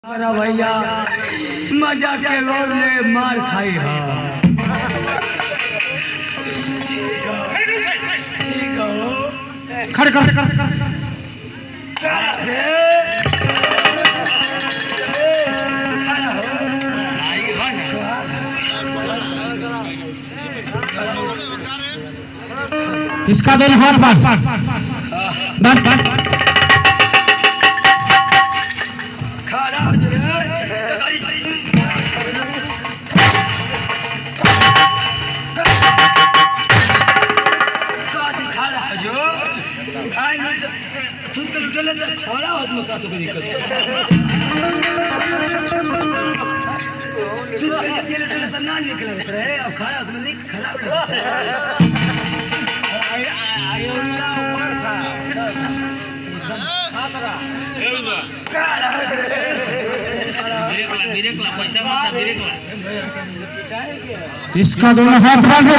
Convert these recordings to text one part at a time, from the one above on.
अरे भैया मजा के लोग ने मार खाई है। ठीक हो खड़े खड़े इसका दोनों हाथ बांध खड़ा हो जा खड़ा हो में का तो दिक्कत सुत के अकेले चले तो ना निकल रहे अब खड़ा हो में खड़ा इसका दोनों हाथ बांधो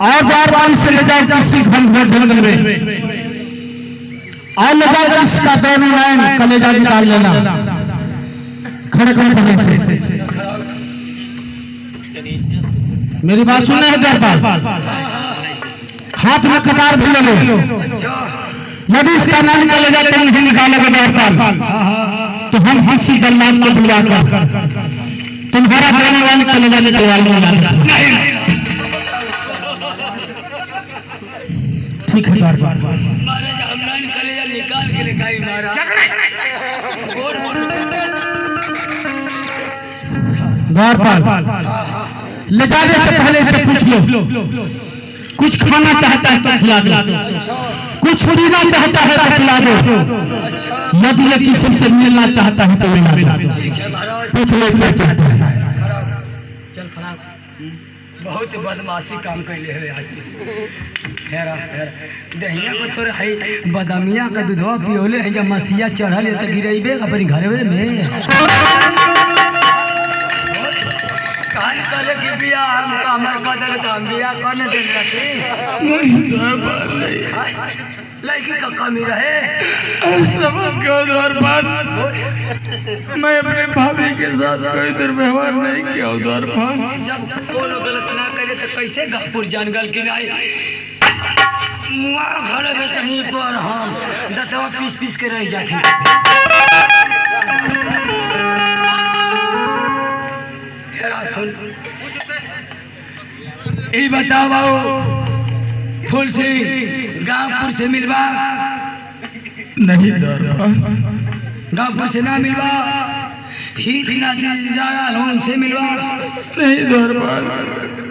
और बार से ले जाओ किसी जंगल में और ले जाओ इसका दोनों लाइन कलेजा निकाल लेना। खड़े खड़े पहले से मेरी बात सुनना है दरबार हाथ में कतार भी ले लो। यदि इसका ना निकालेगा तो नहीं निकालेगा दरबार तो हम किसी जल्लाद को बुला कर तुम्हारा दोनों लाइन कलेजा निकलवा लेंगे। ठीक है दरबार महाराज हम लाइन कलेजा निकाल के लेकाई मारा दरबार ले जाने से पहले से पूछ लो कुछ खाना चाहता है तो खिला दो, कुछ पीना चाहता है तो पिला दो, यदि ये किसी से मिलना चाहता है तो मिला दो। पूछ लो क्या चाहता है। चल खराब बहुत बदमाशी काम कैले है हेरा दहिया को तोरे है बदमिया का दूधवा पियोले है जब मसिया चढ़ल है तो गिरेबे अपनी घरवे में कान करे कि बिया हमका हमर कदर तो हम बिया करने देन लगी लड़की का कमी रहे समझ के उधर बात मैं अपने भाभी के साथ कोई दुर्व्यवहार नहीं किया उधर बात जब कोनो गलत ना करे तो कैसे गापुर जान गल कि नहीं मुआ घर में कहीं पर हम दतवा पीस पीस के रह जाते हेरा सुन ये बताओ फूल सिंह गांवपुर से मिलवा नहीं दरबार गांवपुर से ना मिलवा हित ना उनसे मिलवा नहीं दरबार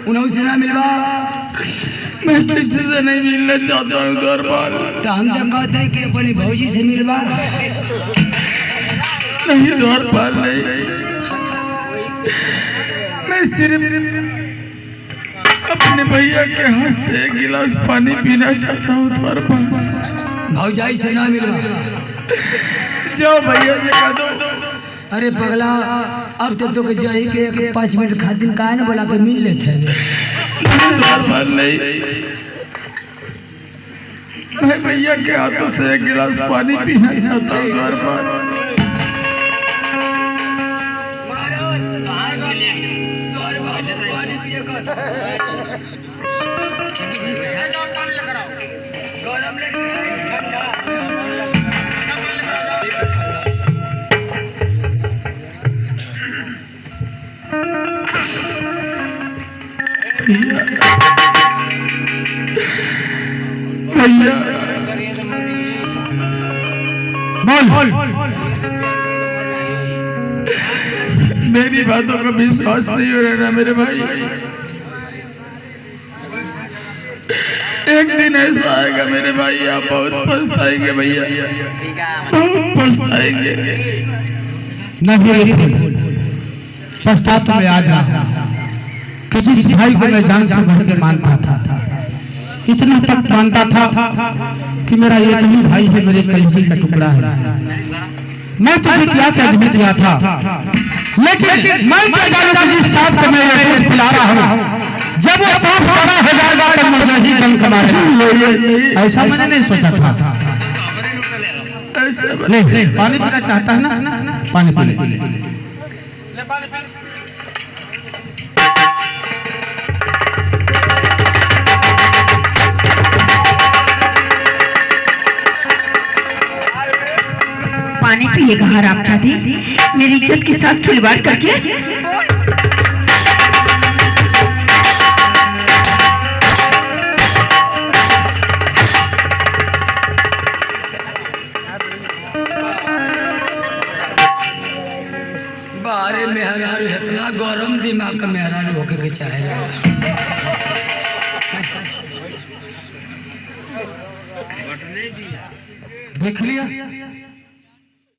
उन्होंने से ना मिलवा मैं किसी से नहीं मिलना चाहता हूँ दरबार तो हम तो कहते हैं कि अपनी भौजी से मिलवा नहीं दरबार नहीं मैं सिर्फ अपने भैया के हाथ से एक गिलास पानी पीना चाहता हूँ दरबार भौजाई से ना मिलवा जाओ भैया से कह दो। अरे पगला अब तो के जाई के 5 मिनट खातिर का ना बोला के मिल लेते हैं दरबार नहीं मैं भैया के हाथों से एक गिलास पानी पीना चाहता हूँ दरबार भैया बोल मेरी बातों का विश्वास नहीं हो रहा ना मेरे भाई एक दिन ऐसा आएगा मेरे भाई आप बहुत पछताएंगे भैया बहुत पछताएंगे। नहीं पछता तो मैं आज रहा कि जिस भाई को मैं जान से भर के मानता था इतना तक मानता था कि मेरा एक ही भाई है मेरे कलेजे का टुकड़ा है। मैं तुझे क्या क्या नहीं दिया था लेकिन मैं क्या जानूं कि जिस सांप को मैं ये दूध पिला रहा हूँ जब वो सांप बड़ा हो जाएगा तो मुझे ही डंक मारेगा। ऐसा मैंने नहीं सोचा था। ऐसे ले पानी पीना चाहता है ना, पानी पी ले। पानी पिएगा हरामजादी, मेरी इज्जत के साथ खिलवाड़ करके। बारे मेहरारू इतना गरम दिमाग का मेहरारू होके के चाहेगा। देख लिया